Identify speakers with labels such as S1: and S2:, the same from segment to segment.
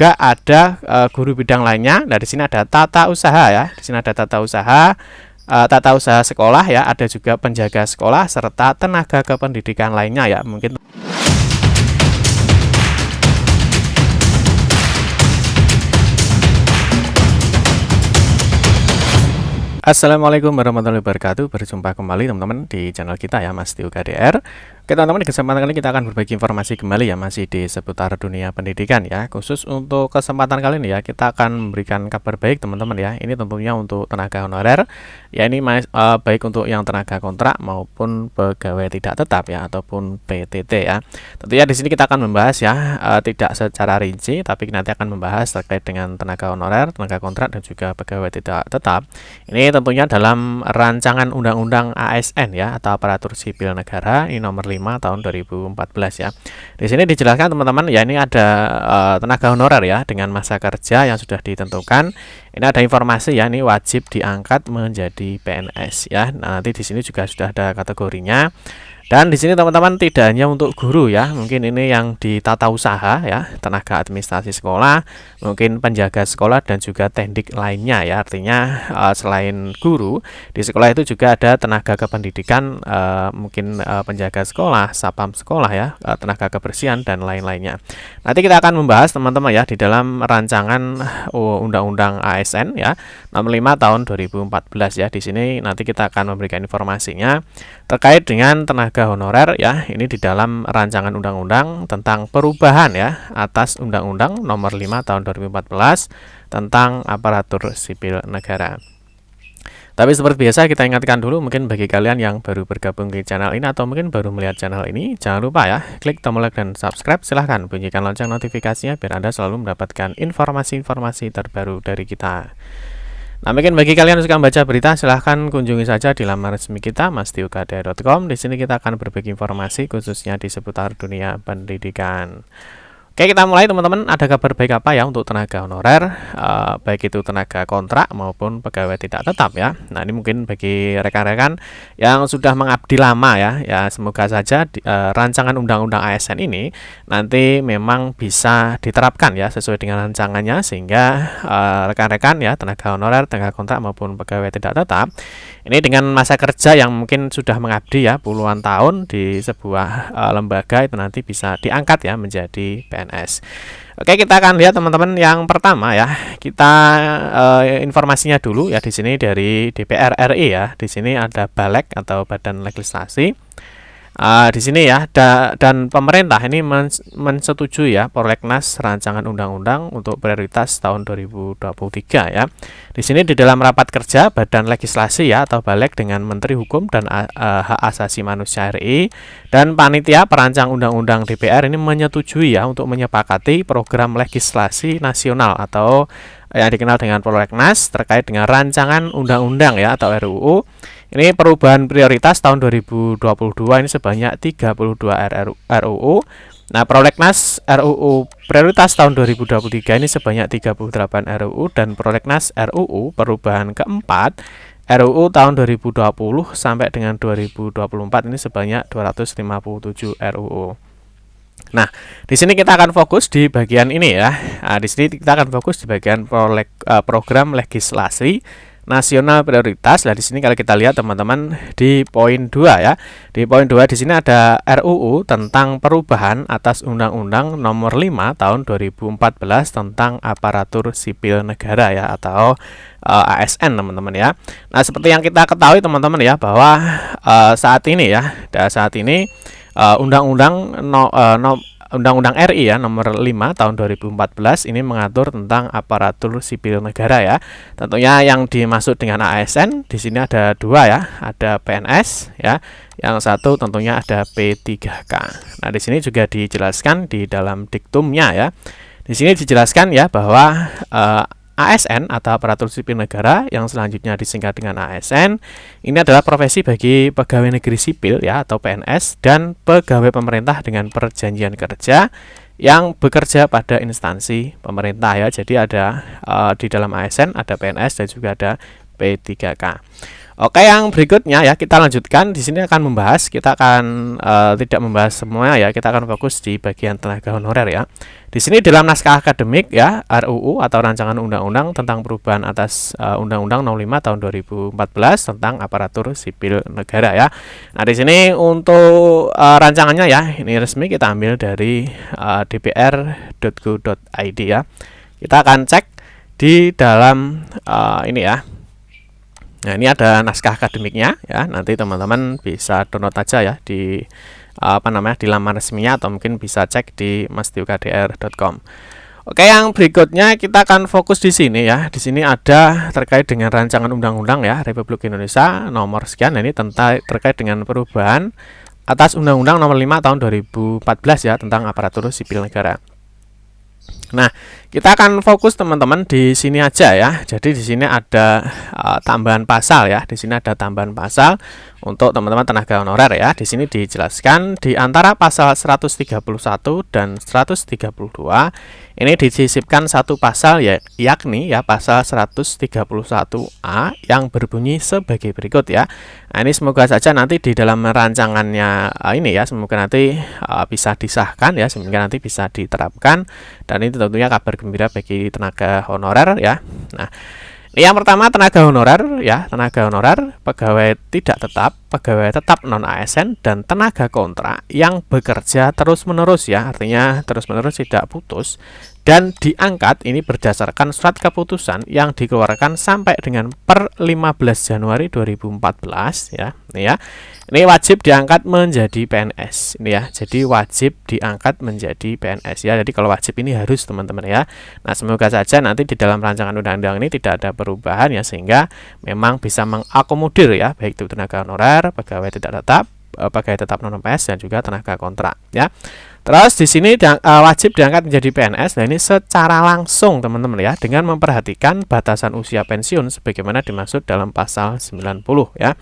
S1: juga ada guru bidang lainnya. Nah, di sini ada tata usaha ya. Di sini ada tata usaha sekolah ya, ada juga penjaga sekolah serta tenaga kependidikan lainnya ya. Mungkin Assalamualaikum warahmatullahi wabarakatuh. Berjumpa kembali teman-teman di channel kita ya, Mas Tio KDR. Oke teman-teman, di kesempatan kali ini kita akan berbagi informasi kembali ya, masih di seputar dunia pendidikan ya. Khusus untuk kesempatan kali ini ya, kita akan memberikan kabar baik teman-teman ya. Ini tentunya untuk tenaga honorer ya, ini baik untuk yang tenaga kontrak maupun pegawai tidak tetap ya, ataupun PTT ya. Tentunya di sini kita akan membahas ya, tidak secara rinci, tapi nanti akan membahas terkait dengan tenaga honorer, tenaga kontrak dan juga pegawai tidak tetap. Ini tentunya dalam rancangan undang-undang ASN ya, atau aparatur sipil negara, ini nomor 5 tahun 2014 ya. Di sini dijelaskan teman-teman ya, ini ada tenaga honorer ya dengan masa kerja yang sudah ditentukan. Ini ada informasi ya, ini wajib diangkat menjadi PNS ya. Nah, nanti di sini juga sudah ada kategorinya. Dan di sini teman-teman tidak hanya untuk guru ya, mungkin ini yang di tata usaha ya, tenaga administrasi sekolah, mungkin penjaga sekolah dan juga teknik lainnya ya. Artinya selain guru di sekolah itu juga ada tenaga kependidikan, mungkin penjaga sekolah, satpam sekolah ya, tenaga kebersihan dan lain-lainnya. Nanti kita akan membahas teman-teman ya di dalam rancangan undang-undang ASN ya, nomor 5 tahun 2014 ya. Di sini nanti kita akan memberikan informasinya terkait dengan tenaga honorer ya, ini di dalam rancangan undang-undang tentang perubahan ya atas undang-undang nomor 5 tahun 2014 tentang aparatur sipil negara. Tapi seperti biasa kita ingatkan dulu, mungkin bagi kalian yang baru bergabung di channel ini atau mungkin baru melihat channel ini, jangan lupa ya klik tombol like dan subscribe, silahkan bunyikan lonceng notifikasinya biar Anda selalu mendapatkan informasi-informasi terbaru dari kita. Nah, mungkin bagi kalian yang suka membaca berita, silahkan kunjungi saja di laman resmi kita, mastiokdr.com. Di sini kita akan berbagi informasi khususnya di seputar dunia pendidikan. Oke, kita mulai teman-teman. Ada kabar baik apa ya untuk tenaga honorer, baik itu tenaga kontrak maupun pegawai tidak tetap ya. Nah, ini mungkin bagi rekan-rekan yang sudah mengabdi lama ya, semoga saja rancangan undang-undang ASN ini nanti memang bisa diterapkan ya sesuai dengan rancangannya, sehingga rekan-rekan ya, tenaga honorer, tenaga kontrak maupun pegawai tidak tetap ini dengan masa kerja yang mungkin sudah mengabdi ya puluhan tahun di sebuah lembaga itu nanti bisa diangkat ya menjadi PNS. Oke, kita akan lihat teman-teman yang pertama ya. Kita informasinya dulu ya, di sini dari DPR RI ya. Di sini ada Balek atau Badan Legislasi. Di sini ya, dan pemerintah ini mensetujui ya Prolegnas rancangan undang-undang untuk prioritas tahun 2023 ya. Di sini di dalam rapat kerja Badan Legislasi ya atau Balek dengan Menteri Hukum dan Hak Asasi Manusia RI dan panitia perancang undang-undang DPR ini menyetujui ya untuk menyepakati program legislasi nasional atau yang dikenal dengan Prolegnas terkait dengan rancangan undang-undang ya atau RUU. Ini perubahan prioritas tahun 2022 ini sebanyak 32 RUU. Nah, Prolegnas RUU prioritas tahun 2023 ini sebanyak 38 RUU dan Prolegnas RUU perubahan keempat RUU tahun 2020 sampai dengan 2024 ini sebanyak 257 RUU. Nah, di sini kita akan fokus di bagian ini ya. Nah, di sini kita akan fokus di bagian program legislasi nasional prioritas. Nah, di sini kalau kita lihat teman-teman di poin 2 ya. Di poin 2 di sini ada RUU tentang perubahan atas Undang-Undang Nomor 5 Tahun 2014 tentang aparatur sipil negara ya atau ASN teman-teman ya. Nah, seperti yang kita ketahui teman-teman ya bahwa saat ini Undang-Undang RI ya nomor 5 tahun 2014 ini mengatur tentang aparatur sipil negara ya. Tentunya yang dimaksud dengan ASN di sini ada dua ya, ada PNS ya. Yang satu tentunya ada P3K. Nah, di sini juga dijelaskan di dalam diktumnya ya. Di sini dijelaskan ya bahwa ASN atau aparatur sipil negara yang selanjutnya disingkat dengan ASN ini adalah profesi bagi pegawai negeri sipil ya atau PNS dan pegawai pemerintah dengan perjanjian kerja yang bekerja pada instansi pemerintah ya. Jadi ada di dalam ASN ada PNS dan juga ada P3K. Oke, yang berikutnya ya kita lanjutkan. Di sini akan membahas, kita akan tidak membahas semua ya, kita akan fokus di bagian tenaga honorer ya. Di sini dalam naskah akademik ya, RUU atau rancangan undang-undang tentang perubahan atas Undang-Undang 05 tahun 2014 tentang aparatur sipil negara ya. Nah, di sini untuk rancangannya ya, ini resmi kita ambil dari dpr.go.id ya. Kita akan cek di dalam ini ya. Nah, ini ada naskah akademiknya ya. Nanti teman-teman bisa download aja ya di di laman resminya, atau mungkin bisa cek di mastiukdr.com. Oke, yang berikutnya kita akan fokus di sini ya. Di sini ada terkait dengan rancangan undang-undang ya Republik Indonesia nomor sekian. Nah, ini terkait dengan perubahan atas Undang-Undang nomor 5 tahun 2014 ya tentang aparatur sipil negara. Nah, kita akan fokus teman-teman di sini aja ya. Jadi di sini ada tambahan pasal ya. Di sini ada tambahan pasal untuk teman-teman tenaga honorer ya. Di sini dijelaskan di antara pasal 131 dan 132 ini disisipkan satu pasal ya, yakni ya pasal 131A yang berbunyi sebagai berikut ya. Nah, ini semoga saja nanti di dalam rancangannya ini ya, semoga nanti bisa disahkan ya, semoga nanti bisa diterapkan, dan ini tentunya kabar gembira bagi tenaga honorer ya. Nah, yang pertama tenaga honorer ya, tenaga honorer, pegawai tidak tetap, pegawai tetap non ASN, dan tenaga kontrak yang bekerja terus-menerus ya, artinya terus-menerus tidak putus, dan diangkat ini berdasarkan surat keputusan yang dikeluarkan sampai dengan per 15 Januari 2014 ya. Ini ya. Ini wajib diangkat menjadi PNS. Ini ya. Jadi wajib diangkat menjadi PNS ya. Jadi kalau wajib ini harus teman-teman ya. Nah, semoga saja nanti di dalam rancangan undang-undang ini tidak ada perubahan ya, sehingga memang bisa mengakomodir ya, baik itu tenaga honorer, pegawai tidak tetap, pegawai tetap non PNS, dan juga tenaga kontrak ya. Terus di sini wajib diangkat menjadi PNS. Nah, ini secara langsung teman-teman ya, dengan memperhatikan batasan usia pensiun sebagaimana dimaksud dalam pasal 90 ya.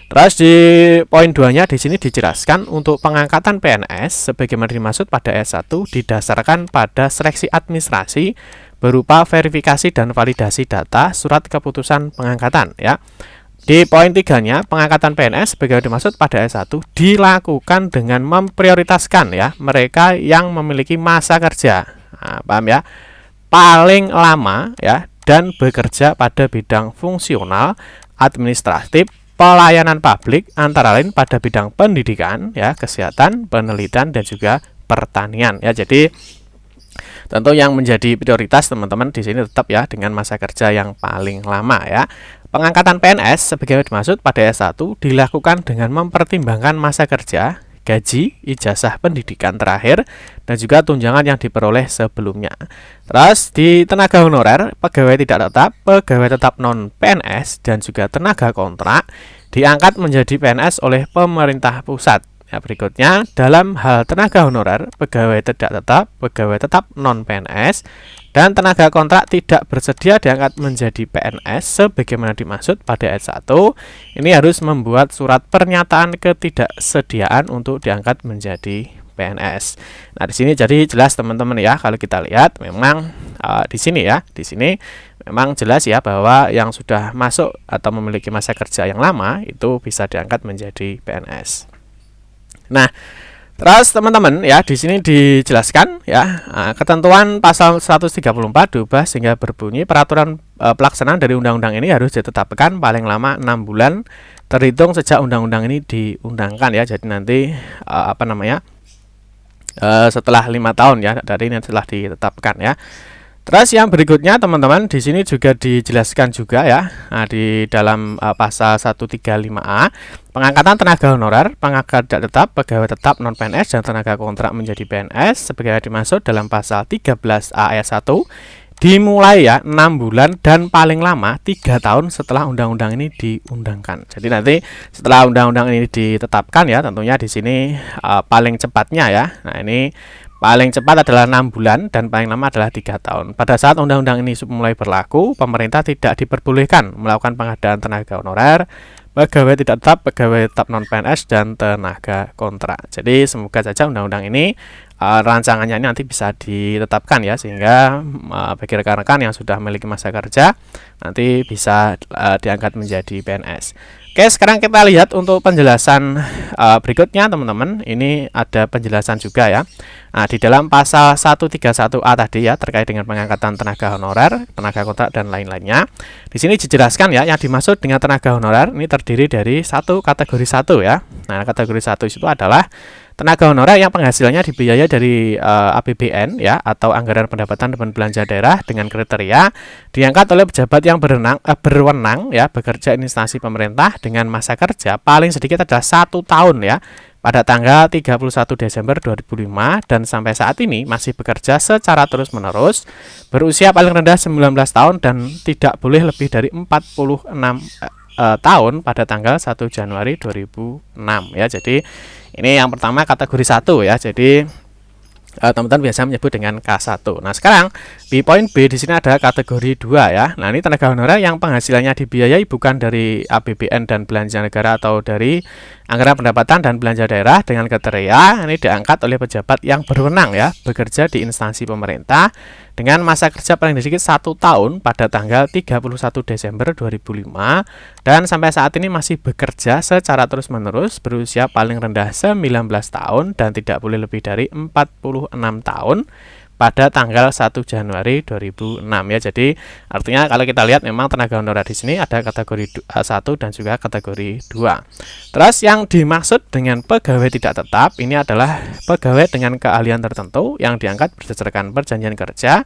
S1: Terus di poin 2-nya di sini dijelaskan untuk pengangkatan PNS sebagaimana dimaksud pada ayat 1 didasarkan pada seleksi administrasi berupa verifikasi dan validasi data surat keputusan pengangkatan ya. Di poin 3-nya, pengangkatan PNS sebagaimana dimaksud pada ayat 1 dilakukan dengan memprioritaskan ya mereka yang memiliki masa kerja, nah, paham ya, paling lama ya, dan bekerja pada bidang fungsional, administratif, pelayanan publik, antara lain pada bidang pendidikan ya, kesehatan, penelitian, dan juga pertanian ya. Jadi tentu yang menjadi prioritas teman-teman di sini tetap ya dengan masa kerja yang paling lama ya. Pengangkatan PNS sebagaimana dimaksud pada ayat 1 dilakukan dengan mempertimbangkan masa kerja, gaji, ijazah pendidikan terakhir, dan juga tunjangan yang diperoleh sebelumnya. Terus di tenaga honorer, pegawai tidak tetap, pegawai tetap non PNS, dan juga tenaga kontrak diangkat menjadi PNS oleh pemerintah pusat. Ya, berikutnya, dalam hal tenaga honorer, pegawai tidak tetap, pegawai tetap non PNS, dan tenaga kontrak tidak bersedia diangkat menjadi PNS sebagaimana dimaksud pada ayat 1, ini harus membuat surat pernyataan ketidaksediaan untuk diangkat menjadi PNS. Nah, di sini jadi jelas teman-teman ya, kalau kita lihat memang di sini ya, di sini memang jelas ya bahwa yang sudah masuk atau memiliki masa kerja yang lama itu bisa diangkat menjadi PNS. Nah, terus teman-teman ya, di sini dijelaskan ya, ketentuan pasal 134 diubah sehingga berbunyi peraturan pelaksanaan dari undang-undang ini harus ditetapkan paling lama 6 bulan terhitung sejak undang-undang ini diundangkan ya. Jadi nanti setelah 5 tahun ya dari ini telah ditetapkan ya. Terus yang berikutnya teman-teman di sini juga dijelaskan juga ya, di dalam pasal 135A, pengangkatan tenaga honorer, pengangkatan tidak tetap, pegawai tetap non PNS, dan tenaga kontrak menjadi PNS sebagaimana dimaksud dalam pasal 13A ayat 1 dimulai ya 6 bulan dan paling lama 3 tahun setelah undang-undang ini diundangkan. Jadi nanti setelah undang-undang ini ditetapkan ya, tentunya di sini paling cepatnya ya. Nah, ini paling cepat adalah 6 bulan dan paling lama adalah 3 tahun. Pada saat undang-undang ini mulai berlaku, pemerintah tidak diperbolehkan melakukan pengadaan tenaga honorer, pegawai tidak tetap, pegawai tetap non PNS, dan tenaga kontrak. Jadi semoga saja undang-undang ini rancangannya ini nanti bisa ditetapkan ya, sehingga bagi rekan-rekan yang sudah memiliki masa kerja nanti bisa diangkat menjadi PNS. Oke, sekarang kita lihat untuk penjelasan berikutnya teman-teman. Ini ada penjelasan juga ya. Nah, di dalam pasal 131A tadi ya, terkait dengan pengangkatan tenaga honorer, tenaga kontrak dan lain-lainnya. Di sini dijelaskan ya, yang dimaksud dengan tenaga honorer ini terdiri dari kategori 1 ya. Nah, kategori 1 itu adalah tenaga honorer yang penghasilannya dibiayai dari APBN ya, atau anggaran pendapatan dan belanja daerah dengan kriteria diangkat oleh pejabat yang berwenang ya, bekerja di instansi pemerintah dengan masa kerja paling sedikit adalah 1 tahun ya, pada tanggal 31 Desember 2005 dan sampai saat ini masih bekerja secara terus-menerus, berusia paling rendah 19 tahun dan tidak boleh lebih dari 46 tahun pada tanggal 1 Januari 2006 ya. Jadi ini yang pertama kategori 1 ya. Jadi teman-teman biasa menyebut dengan K1. Nah, sekarang di poin B di sini ada kategori 2 ya. Nah, ini tenaga honorer yang penghasilannya dibiayai bukan dari APBN dan belanja negara atau dari anggaran pendapatan dan belanja daerah dengan kriteria ini diangkat oleh pejabat yang berwenang ya, bekerja di instansi pemerintah dengan masa kerja paling sedikit 1 tahun pada tanggal 31 Desember 2005 dan sampai saat ini masih bekerja secara terus-menerus, berusia paling rendah 19 tahun dan tidak boleh lebih dari 46 tahun pada tanggal 1 Januari 2006 ya. Jadi artinya kalau kita lihat memang tenaga honorer di sini ada kategori 1 dan juga kategori 2. Terus yang dimaksud dengan pegawai tidak tetap ini adalah pegawai dengan keahlian tertentu yang diangkat berdasarkan perjanjian kerja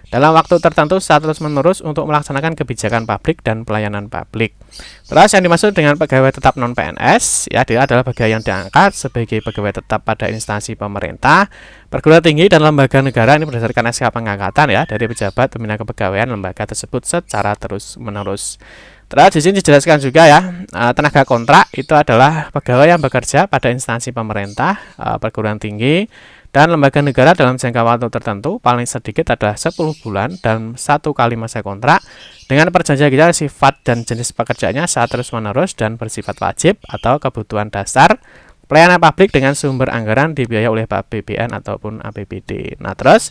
S1: dalam waktu tertentu secara terus-menerus untuk melaksanakan kebijakan publik dan pelayanan publik. Terus yang dimaksud dengan pegawai tetap non-PNS ya, dia adalah pegawai yang diangkat sebagai pegawai tetap pada instansi pemerintah, perguruan tinggi dan lembaga negara ini berdasarkan SK pengangkatan ya dari pejabat pembina kepegawaian lembaga tersebut secara terus-menerus. Terus di sini dijelaskan juga ya, tenaga kontrak itu adalah pegawai yang bekerja pada instansi pemerintah, perguruan tinggi dan lembaga negara dalam jangka waktu tertentu paling sedikit adalah 10 bulan dan 1 kali masa kontrak dengan perjanjian kerja sifat dan jenis pekerjaannya saat terus-menerus dan bersifat wajib atau kebutuhan dasar pelayanan publik dengan sumber anggaran dibiayai oleh APBN ataupun APBD. Nah, terus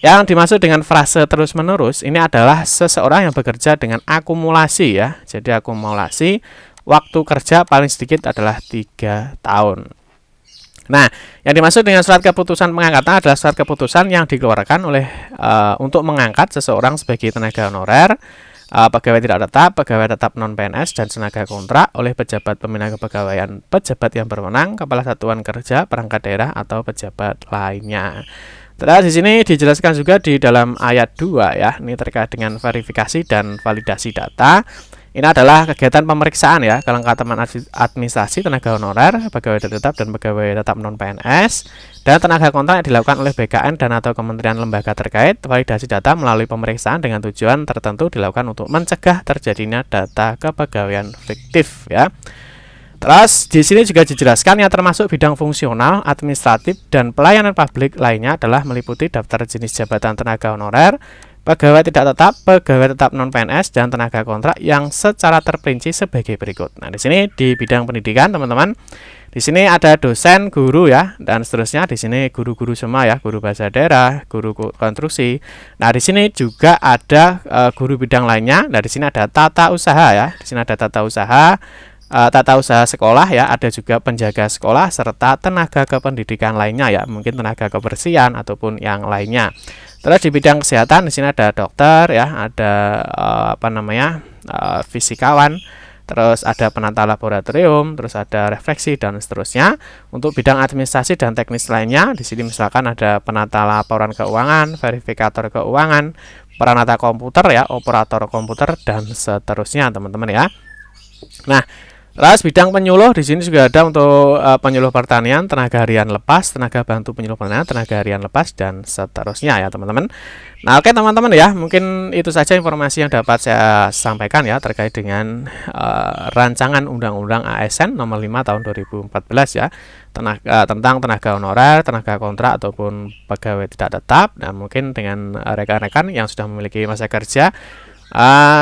S1: yang dimaksud dengan frase terus-menerus ini adalah seseorang yang bekerja dengan akumulasi ya. Jadi akumulasi waktu kerja paling sedikit adalah 3 tahun. Nah, yang dimaksud dengan surat keputusan pengangkatan adalah surat keputusan yang dikeluarkan oleh untuk mengangkat seseorang sebagai tenaga honorer, pegawai tidak tetap, pegawai tetap non-PNS dan tenaga kontrak oleh pejabat pembina kepegawaian, pejabat yang berwenang, kepala satuan kerja, perangkat daerah atau pejabat lainnya. Terus di sini dijelaskan juga di dalam ayat 2 ya, ini terkait dengan verifikasi dan validasi data. Ini adalah kegiatan pemeriksaan ya, kelengkapan administrasi tenaga honorer, pegawai tetap dan pegawai tetap non-PNS dan tenaga kontrak yang dilakukan oleh BKN dan atau kementerian lembaga terkait. Validasi data melalui pemeriksaan dengan tujuan tertentu dilakukan untuk mencegah terjadinya data kepegawaian fiktif ya. Terus di sini juga dijelaskan yang termasuk bidang fungsional, administratif dan pelayanan publik lainnya adalah meliputi daftar jenis jabatan tenaga honorer, pegawai tidak tetap, pegawai tetap non-PNS dan tenaga kontrak yang secara terperinci sebagai berikut. Nah, di sini di bidang pendidikan, teman-teman, di sini ada dosen, guru ya, dan seterusnya. Di sini guru-guru semua ya, guru bahasa daerah, guru konstruksi. Nah, di sini juga ada guru bidang lainnya. Nah, di sini ada tata usaha ya. Di sini ada tata usaha sekolah ya, ada juga penjaga sekolah serta tenaga kependidikan lainnya ya, mungkin tenaga kebersihan ataupun yang lainnya. Terus di bidang kesehatan di sini ada dokter ya, ada fisikawan, terus ada penata laboratorium, terus ada refleksi dan seterusnya. Untuk bidang administrasi dan teknis lainnya di sini misalkan ada penata laporan keuangan, verifikator keuangan, peranata komputer ya, operator komputer dan seterusnya, teman-teman ya. Nah, terus bidang penyuluh di sini juga ada untuk penyuluh pertanian, tenaga harian lepas, tenaga bantu penyuluh pertanian, tenaga harian lepas dan seterusnya ya, teman-teman. Nah, oke teman-teman ya, mungkin itu saja informasi yang dapat saya sampaikan ya terkait dengan rancangan Undang-Undang ASN Nomor 5 Tahun 2014 ya, tentang tenaga honorer, tenaga kontrak ataupun pegawai tidak tetap. Dan mungkin dengan rekan-rekan yang sudah memiliki masa kerja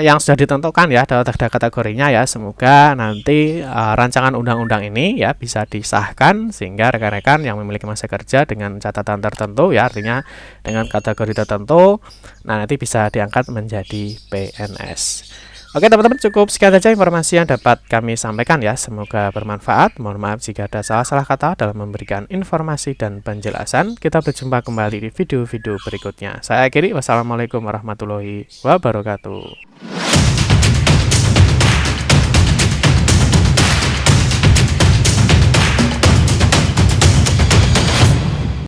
S1: yang sudah ditentukan ya data kategorinya ya, semoga nanti rancangan undang-undang ini ya bisa disahkan sehingga rekan-rekan yang memiliki masa kerja dengan catatan tertentu ya, artinya dengan kategori tertentu, nah nanti bisa diangkat menjadi PNS. Oke teman-teman, cukup sekian saja informasi yang dapat kami sampaikan ya. Semoga bermanfaat. Mohon maaf jika ada salah-salah kata dalam memberikan informasi dan penjelasan. Kita berjumpa kembali di video-video berikutnya. Saya akhiri, wassalamualaikum warahmatullahi wabarakatuh.